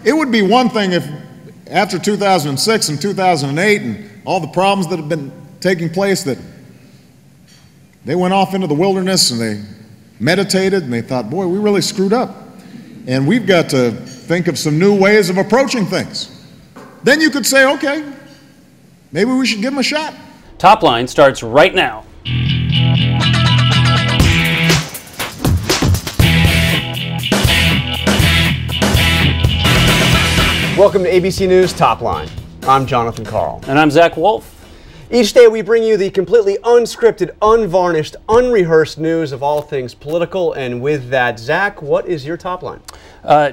It would be one thing if after 2006 and 2008 and all the problems that have been taking place that they went off into the wilderness and they meditated and they thought, boy, we really screwed up. And we've got to think of some new ways of approaching things. Then you could say, okay, maybe we should give them a shot. Top Line starts right now. Welcome to ABC News Top Line. I'm Jonathan Carl. And I'm Zach Wolf. Each day we bring you the completely unscripted, unvarnished, unrehearsed news of all things political. And with that, Zach, what is your top line?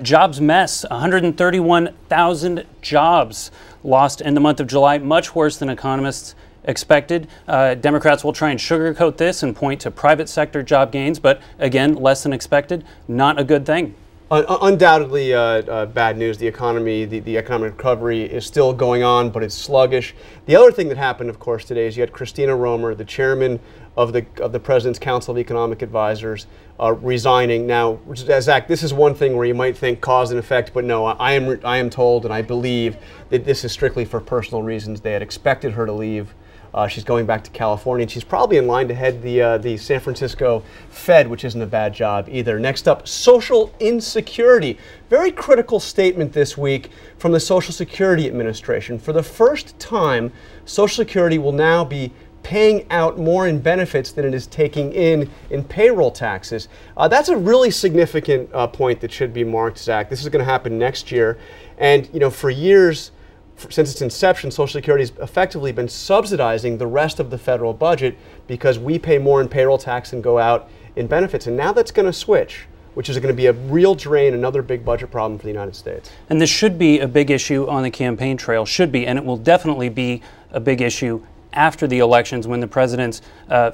Jobs mess. 131,000 jobs lost in the month of July, much worse than economists expected. Democrats will try and sugarcoat this and point to private sector job gains, but again, less than expected. Not a good thing. Undoubtedly bad news. The economy, the economic recovery is still going on, but it's sluggish. The other thing that happened, of course, today is you had Christina Romer, the chairman of the President's Council of Economic Advisors, resigning. Now, Zach, this is one thing where you might think cause and effect, but no, I am told and I believe that this is strictly for personal reasons. They had expected her to leave. She's going back to California, and she's probably in line to head the San Francisco Fed, which isn't a bad job either. Next up, social insecurity. Very critical statement this week from the Social Security Administration. For the first time, Social Security will now be paying out more in benefits than it is taking in payroll taxes. That's a really significant point that should be marked, Zach. This is going to happen next year. And, you know, for years, since its inception, Social Security has effectively been subsidizing the rest of the federal budget because we pay more in payroll tax and go out in benefits. And now that's going to switch, which is going to be a real drain, another big budget problem for the United States. And this should be a big issue on the campaign trail, should be, and it will definitely be a big issue after the elections when the president's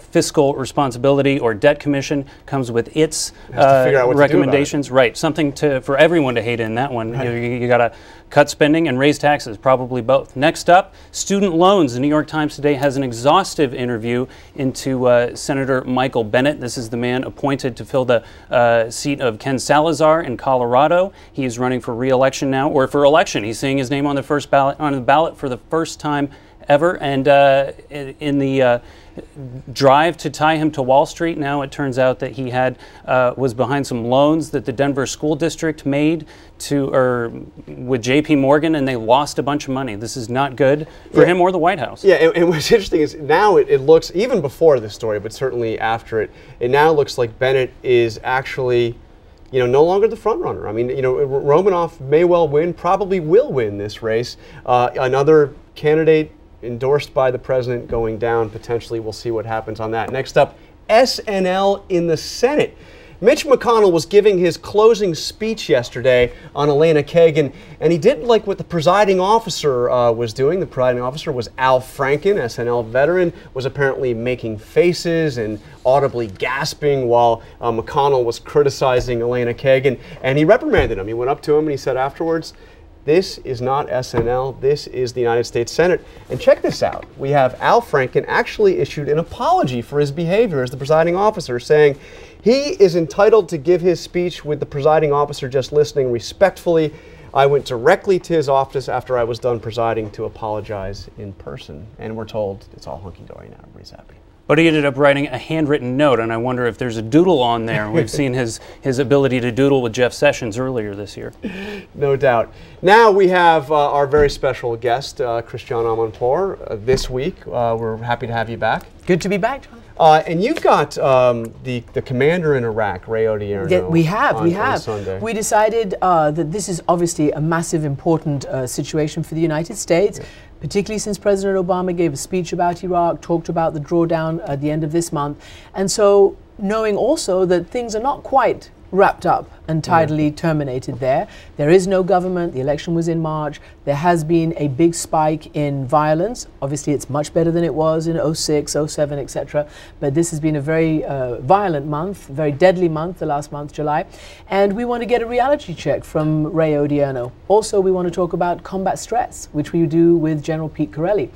fiscal responsibility or debt commission comes with its recommendations. Right, something for everyone to hate in that one. Right. You got to cut spending and raise taxes, probably both. Next up, student loans. The New York Times today has an exhaustive interview into Senator Michael Bennet. This is the man appointed to fill the seat of Ken Salazar in Colorado. He is running for re-election now, or for election. He's seeing his name on the ballot for the first time ever, and in the drive to tie him to Wall Street, now it turns out that he was behind some loans that the Denver School District made with J.P. Morgan, and they lost a bunch of money. This is not good for him or the White House. Yeah, and what's interesting is now it looks, even before this story, but certainly after it, it now looks like Bennett is actually, you know, no longer the front runner. I mean, you know, Romanoff may well win, probably will win this race. Another candidate endorsed by the president going down potentially. We'll see what happens on that. Next up, SNL in the Senate. Mitch McConnell was giving his closing speech yesterday on Elena Kagan, and he didn't like what the presiding officer was doing. The presiding officer was Al Franken, SNL veteran, was apparently making faces and audibly gasping while McConnell was criticizing Elena Kagan, and he reprimanded him. He went up to him and he said afterwards, "This is not SNL, this is the United States Senate." And check this out. We have Al Franken actually issued an apology for his behavior as the presiding officer, saying he is entitled to give his speech with the presiding officer just listening respectfully. I went directly to his office after I was done presiding to apologize in person. And we're told it's all hunky-dory now, everybody's happy. But he ended up writing a handwritten note, and I wonder if there's a doodle on there. We've seen his ability to doodle with Jeff Sessions earlier this year. No doubt. Now we have our very special guest, Christiane Amanpour, this week. We're happy to have you back. Good to be back, John. And you've got the commander in Iraq, Ray Odierno. Yeah, we have. On Sunday. We decided that this is obviously a massive, important situation for the United States. Yeah. Particularly since President Obama gave a speech about Iraq, talked about the drawdown at the end of this month. And so knowing also that things are not quite wrapped up and tidily terminated there. There is no government. The election was in March. There has been a big spike in violence. Obviously, it's much better than it was in 06, 07, etc. But this has been a very violent month, very deadly month, the last month, July. And we want to get a reality check from Ray Odierno. Also, we want to talk about combat stress, which we do with General Pete Corelli.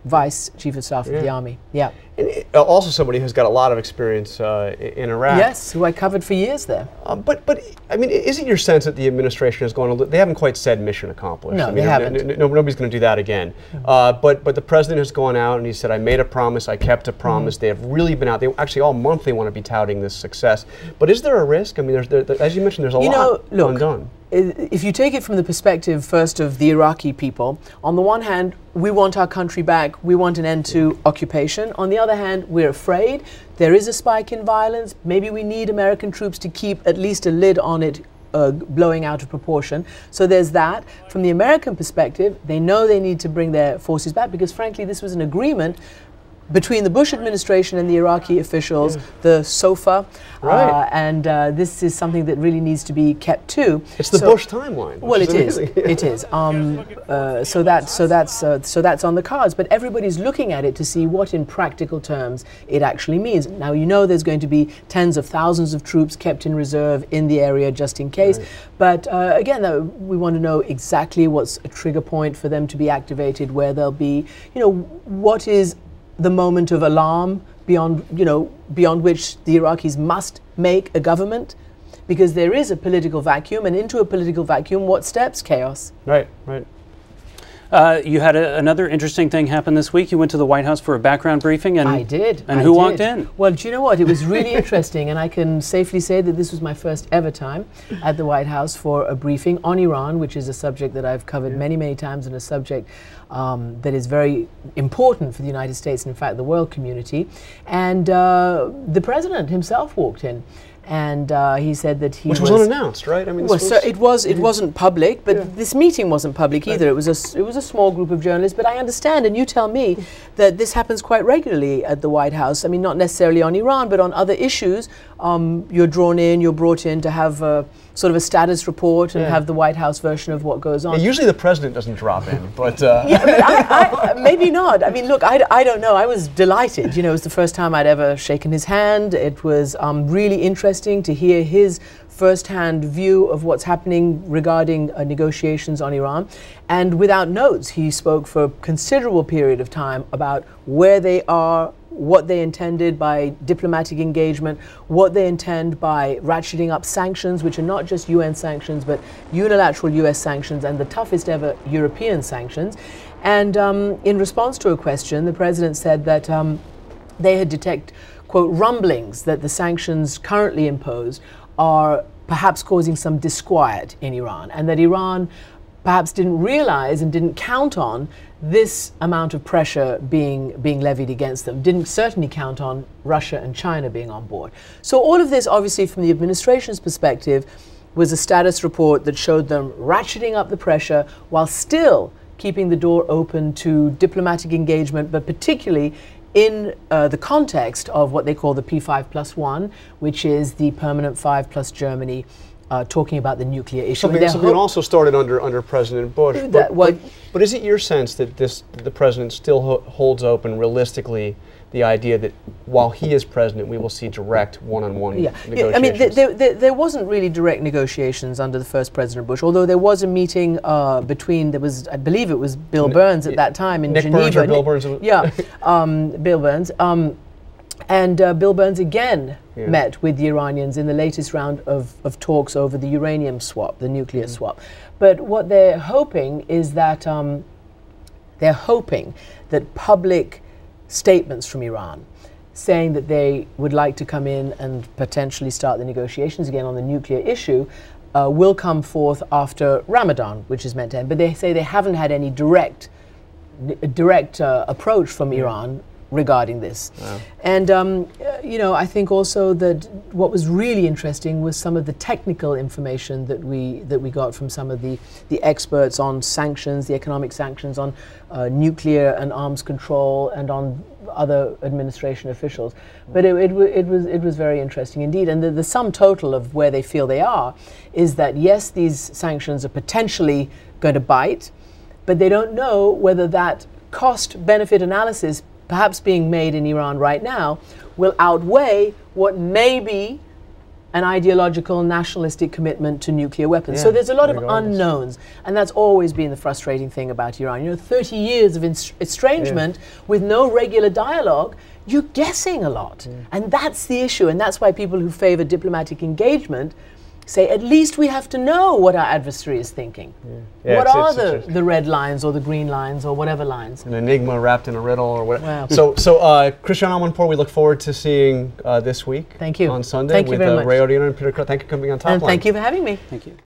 Vice Chief of Staff of the Army. Yeah. And also somebody who's got a lot of experience in Iraq. Yes, who I covered for years there. But I mean, is it your sense that the administration is going to, they haven't quite said mission accomplished? No, I mean, they haven't. Nobody's going to do that again. But the president has gone out and he said, I made a promise, I kept a promise. They have really been out, they actually all month they want to be touting this success. But is there a risk? I mean, as you mentioned, there's a lot undone. If you take it from the perspective first of the Iraqi people, on the one hand, we want our country back, we want an end to occupation. On the other hand, we're afraid. There is a spike in violence. Maybe we need American troops to keep at least a lid on it blowing out of proportion. So there's that. From the American perspective, they know they need to bring their forces back because frankly, this was an agreement between the Bush administration and the Iraqi officials, the SOFA, and this is something that really needs to be kept to. It's the Bush timeline. Well, it is. It is. So that's on the cards. But everybody's looking at it to see what, in practical terms, it actually means. Now you know there's going to be tens of thousands of troops kept in reserve in the area just in case. But again, we want to know exactly what's a trigger point for them to be activated, where they'll be. You know, what is the moment of alarm beyond which the Iraqis must make a government, because there is a political vacuum, and into a political vacuum, what steps? Chaos. Right. You had another interesting thing happen this week. You went to the White House for a background briefing, and I did. And who walked in? Well, do you know what? It was really interesting, and I can safely say that this was my first ever time at the White House for a briefing on Iran, which is a subject that I've covered many, many times, and a subject that is very important for the United States and, in fact, the world community. And the president himself walked in. And he said that he was unannounced, right? I mean, it wasn't public, but this meeting wasn't public either. It was a small group of journalists. But I understand, and you tell me, that this happens quite regularly at the White House. I mean, not necessarily on Iran, but on other issues. You're brought in to have sort of a status report and have the White House version of what goes on. Yeah, usually the president doesn't drop in, but maybe not. I mean, look, I don't know. I was delighted. You know, it was the first time I'd ever shaken his hand. It was really interesting to hear his first-hand view of what's happening regarding negotiations on Iran. And without notes, he spoke for a considerable period of time about where they are, what they intended by diplomatic engagement, what they intend by ratcheting up sanctions, which are not just UN sanctions, but unilateral US sanctions and the toughest ever European sanctions. And in response to a question, the president said that they had detected, quote, rumblings that the sanctions currently imposed are perhaps causing some disquiet in Iran, and that Iran perhaps didn't realize and didn't count on this amount of pressure being levied against them, didn't certainly count on Russia and China being on board. So all of this, obviously, from the administration's perspective, was a status report that showed them ratcheting up the pressure while still keeping the door open to diplomatic engagement, but particularly in the context of what they call the P5+1, which is the permanent 5 plus Germany, talking about the nuclear issue. Something also started under President Bush. But is it your sense that the president still holds open realistically the idea that while he is president, we will see direct one-on-one negotiations? Yeah, I mean, there wasn't really direct negotiations under the first President Bush, although there was a meeting between, I believe it was Bill Burns at that time in Geneva. Burns or Bill Burns? Yeah, Bill Burns. And Bill Burns again met with the Iranians in the latest round of talks over the uranium swap, the nuclear swap. But what they're hoping is that public statements from Iran saying that they would like to come in and potentially start the negotiations again on the nuclear issue will come forth after Ramadan, which is meant to end. But they say they haven't had any direct approach from Iran regarding this. Wow. And you know, I think also that what was really interesting was some of the technical information that we got from some of the experts on sanctions, the economic sanctions, on nuclear and arms control, and on other administration officials. But it was very interesting indeed. And the sum total of where they feel they are is that yes, these sanctions are potentially going to bite, but they don't know whether that cost-benefit analysis perhaps being made in Iran right now will outweigh what may be an ideological nationalistic commitment to nuclear weapons. Yeah, so there's a lot of regardless. unknowns, and that's always been the frustrating thing about Iran. You know, 30 years of estrangement with no regular dialogue, you're guessing a lot. And that's the issue, and that's why people who favor diplomatic engagement say, at least we have to know what our adversary is thinking. Yeah, What are it's the red lines or the green lines or whatever lines? an enigma wrapped in a riddle or whatever. Wow. So Christiane Amanpour, we look forward to seeing this week. Thank you. On Sunday Thank you with very much. Ray Odierno and Peter Crow. Thank you for coming on Top And Line. thank you for having me. Thank you.